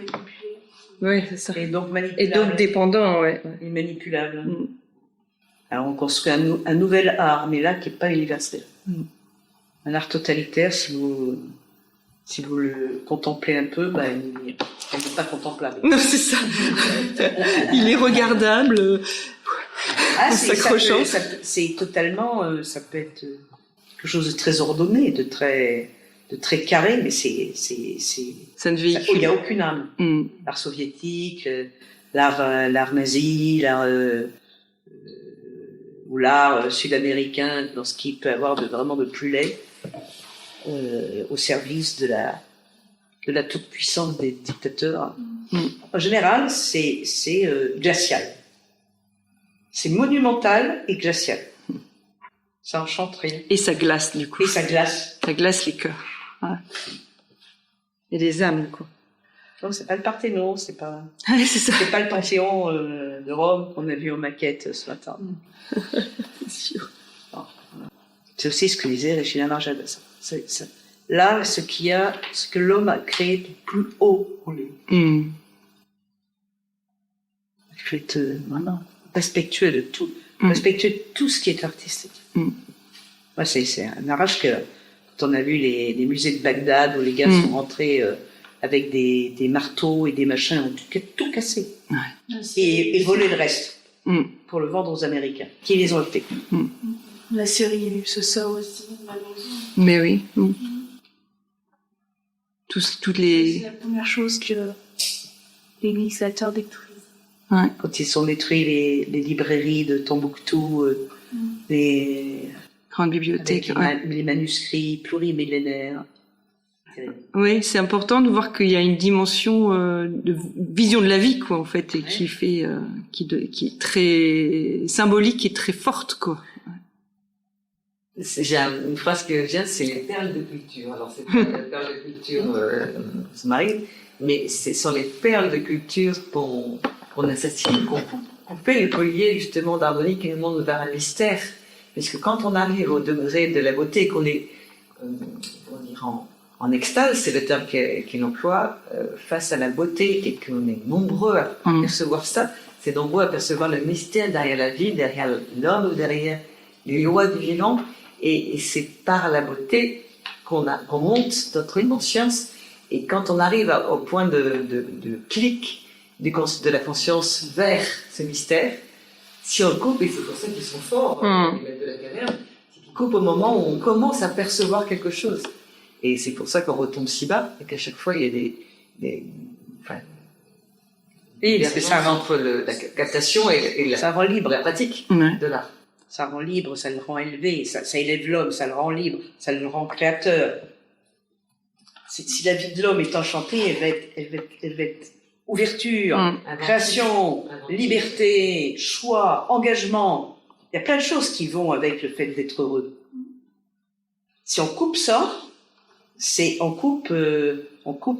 Oui, c'est ça. Et donc manipulables. Et donc dépendants, ouais. Et manipulables. Alors on construit un nouvel art, mais là qui n'est pas universel. Un art totalitaire, si vous le contemplez un peu, il n'est pas contemplable. Non, c'est ça. Il est regardable. S'accrochant. C'est totalement, ça peut être quelque chose de très ordonné, de très carré, mais ça ne véhicule. Il n'y a aucune âme. L'art soviétique, l'art nazi, ou l'art sud-américain, dans ce qui peut avoir vraiment de plus laid, au service de la toute-puissance des dictateurs. En général, c'est glacial. C'est monumental et glacial. Ça enchante rien. Et ça glace, du coup. Et ça glace. Ça glace les cœurs. Ouais. Et les âmes, quoi. Non, c'est pas le Parthénon, c'est pas le Panthéon de Rome qu'on a vu en maquette ce matin. C'est sûr. Non. C'est aussi ce que disait Regina Marjada. Là, ce que l'homme a créé de plus haut pour lui. Il faut être vraiment respectueux de tout. Respectueux de tout ce qui est artistique. Ouais, c'est un arrache que quand on a vu les musées de Bagdad où les gars sont rentrés avec des marteaux et des machins, ont tout cassé. Ouais. Et volé le reste pour le vendre aux Américains, qui les ont fait. La série Ellipsosaure aussi, malheureusement. Mais oui. Toutes les... C'est la première chose que les législateurs détruisent. Ouais. Quand ils ont détruit les librairies de Tombouctou, les grandes bibliothèques, les manuscrits plurimillénaires. Oui, c'est important de voir qu'il y a une dimension de vision de la vie, quoi, en fait, et qui fait, qui est très symbolique et très forte, quoi. J'ai une phrase que vient, c'est les perles de culture. Alors c'est pas les perles de culture se marient, mais ce sont les perles de culture qu'on qu'on assassine, qu'on coupait le collier justement d'harmonie qui nous montre vers un mystère. Parce que quand on arrive au degré de la beauté, qu'on est en extase, c'est le terme qu'il emploie, face à la beauté, et qu'on est nombreux à percevoir ça, c'est nombreux à percevoir le mystère derrière la vie, derrière l'homme, derrière les lois du vivant, et c'est par la beauté qu'on monte notre conscience, et quand on arrive au point de clic de la conscience vers ce mystère, si on le coupe, et c'est pour ça qu'ils sont forts, les maîtres de la caverne, c'est qu'ils coupent au moment où on commence à percevoir quelque chose. Et c'est pour ça qu'on retombe si bas, et qu'à chaque fois, il y a des c'est ça entre la captation et Ça rend libre. la pratique de l'art. Ça rend libre, ça le rend élevé, ça élève l'homme, ça le rend libre, ça le rend créateur. Si la vie de l'homme est enchantée, elle va être ouverture, création, liberté, choix, engagement. Il y a plein de choses qui vont avec le fait d'être heureux. Si on coupe ça, on coupe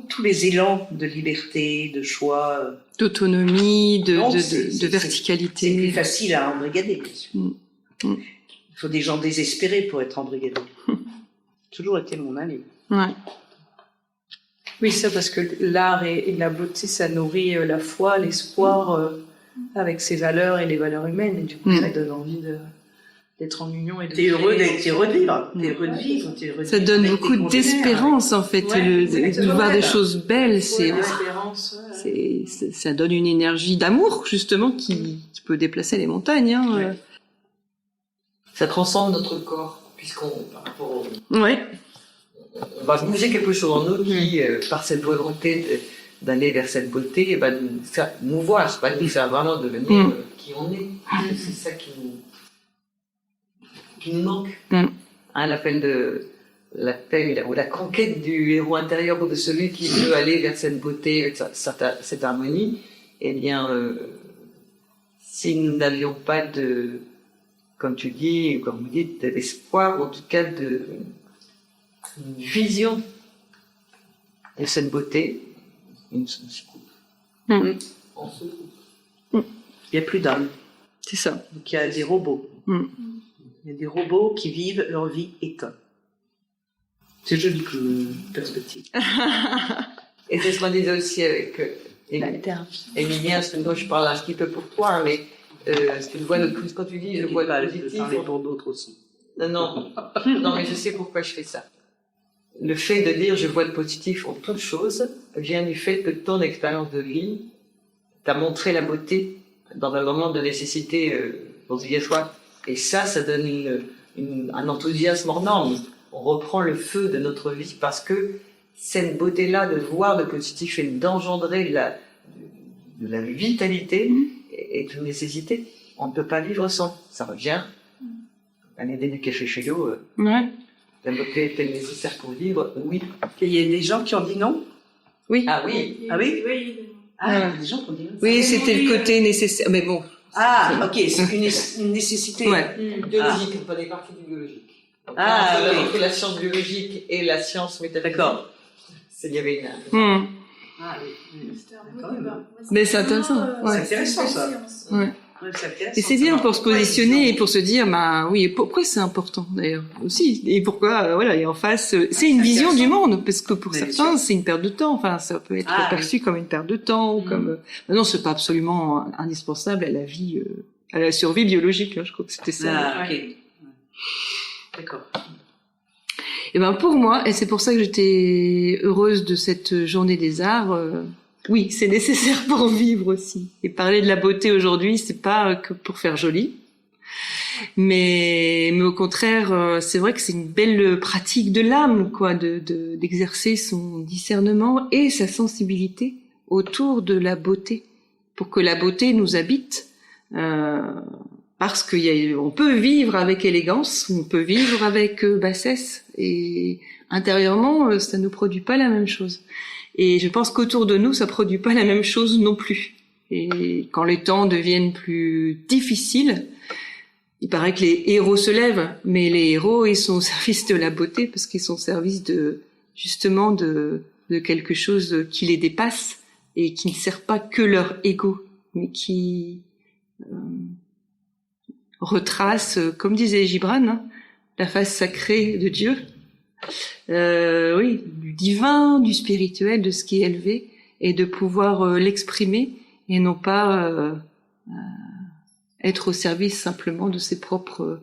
tous les élans de liberté, de choix. D'autonomie, Non, de c'est verticalité. plus facile à embrigader, bien sûr. Il faut des gens désespérés pour être embrigadés. Toujours été mon avis. Ouais. Oui, ça parce que l'art et la beauté, ça nourrit la foi, l'espoir avec ses valeurs et les valeurs humaines. Et du coup, ça donne envie d'être en union et de... T'es heureux de vivre, t'es heureux de vivre, t'es heureux de Ça vivre donne avec beaucoup tes d'espérance, en fait, de voir des choses belles. l'espérance. Ça donne une énergie d'amour, justement, qui peut déplacer les montagnes. Hein. Ça transcende notre corps, puisqu'on Ouais. on va bouger quelque chose en nous qui, par cette volonté d'aller vers cette beauté, va nous faire mouvoir, pas nous faire vraiment devenir qui on est. C'est ça qui nous manque. Hein, l'appel ou la conquête du héros intérieur ou de celui qui veut aller vers cette beauté, cette harmonie, eh bien, si nous n'avions pas comme tu dis, ou comme vous dites, de l'espoir, ou en tout cas une vision de cette beauté, on se coupe. On se coupe. Il n'y a plus d'âme. C'est ça. Donc il y a des robots. Il y a des robots qui vivent leur vie éteinte. C'est joli comme perspective. Et c'est ce qu'on disait aussi avec Emilien, ce dont je parle un petit peu pour toi, mais ce que je vois quand tu dis je vois le positif. Parler pour d'autres aussi. Non, mais je sais pourquoi je fais ça. Le fait de dire je vois le positif en toute chose vient du fait que ton expérience de vie t'a montré la beauté dans un moment de nécessité obligatoire. Et ça donne un enthousiasme hors norme. On reprend le feu de notre vie parce que cette beauté-là de voir le positif et d'engendrer de la vitalité est une nécessité. On ne peut pas vivre sans. Ça revient à l'idée du café chez nous. La beauté est-elle nécessaire pour vivre? Oui. Et il y a des gens qui ont dit non. Oui. Ah oui. Ah oui. Ah, des gens qui ont dit non. Oui, c'était le côté nécessaire. Mais bon. Ah, ok, c'est une nécessité. Biologique, on peut aller partir du biologique. Entre la science biologique et la science métaphysique. D'accord. Il y avait une... Mais c'est intéressant. C'est intéressant, ça. Ouais. Et c'est bien pour se positionner et pour se dire, oui, pourquoi c'est important d'ailleurs aussi, et pourquoi, et en face, c'est une vision du monde, parce que pour certains, c'est une perte de temps. Enfin, ça peut être perçu comme une perte de temps, ou comme. Non, c'est pas absolument indispensable à la vie, à la survie biologique. Hein, je crois que c'était ça. Ah, ok. D'accord. Et pour moi, et c'est pour ça que j'étais heureuse de cette journée des arts. Oui, c'est nécessaire pour vivre aussi. Et parler de la beauté aujourd'hui, c'est pas que pour faire joli. Mais au contraire, c'est vrai que c'est une belle pratique de l'âme, quoi, d'exercer son discernement et sa sensibilité autour de la beauté. Pour que la beauté nous habite. Parce qu'on peut vivre avec élégance, on peut vivre avec bassesse. Et intérieurement, ça nous produit pas la même chose. Et je pense qu'autour de nous, ça produit pas la même chose non plus. Et quand les temps deviennent plus difficiles, il paraît que les héros se lèvent, mais les héros, ils sont au service de la beauté parce qu'ils sont au service de quelque chose qui les dépasse et qui ne sert pas que leur ego. mais qui retrace, comme disait Gibran, hein, la face sacrée de Dieu, oui, du divin, du spirituel, de ce qui est élevé, et de pouvoir l'exprimer et non pas être au service simplement de ses propres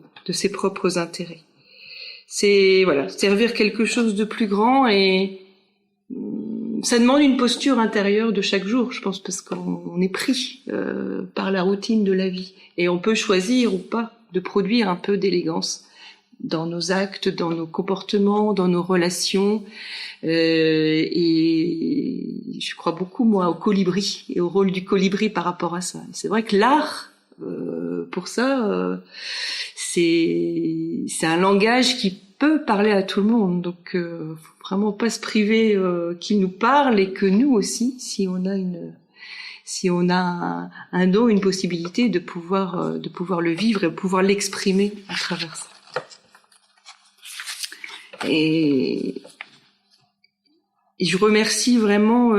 intérêts. C'est voilà, servir quelque chose de plus grand, et ça demande une posture intérieure de chaque jour, je pense, parce qu'on est pris par la routine de la vie, et on peut choisir ou pas de produire un peu d'élégance dans nos actes, dans nos comportements, dans nos relations, et je crois beaucoup, moi, au colibri et au rôle du colibri par rapport à ça. C'est vrai que l'art, pour ça, c'est un langage qui peut parler à tout le monde, donc faut vraiment pas se priver qu'il nous parle, et que nous aussi, si on a un don, une possibilité de pouvoir le vivre et de pouvoir l'exprimer à travers ça. Et je remercie vraiment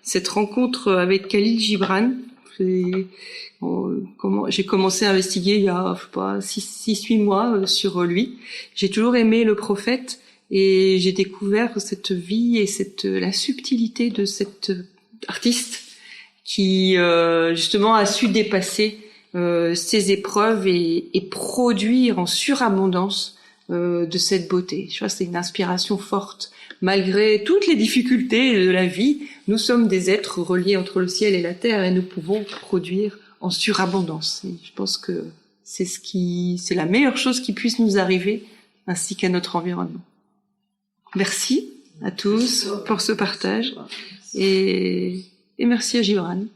cette rencontre avec Khalil Gibran. J'ai commencé à investiguer il y a 6-8 mois sur lui. J'ai toujours aimé le prophète, et j'ai découvert cette vie et la subtilité de cet artiste qui justement a su dépasser ses épreuves et produire en surabondance de cette beauté. Je crois que c'est une inspiration forte. Malgré toutes les difficultés de la vie, nous sommes des êtres reliés entre le ciel et la terre, et nous pouvons produire en surabondance. Et je pense que c'est la meilleure chose qui puisse nous arriver, ainsi qu'à notre environnement. Merci à tous pour ce partage, et merci à Gibran.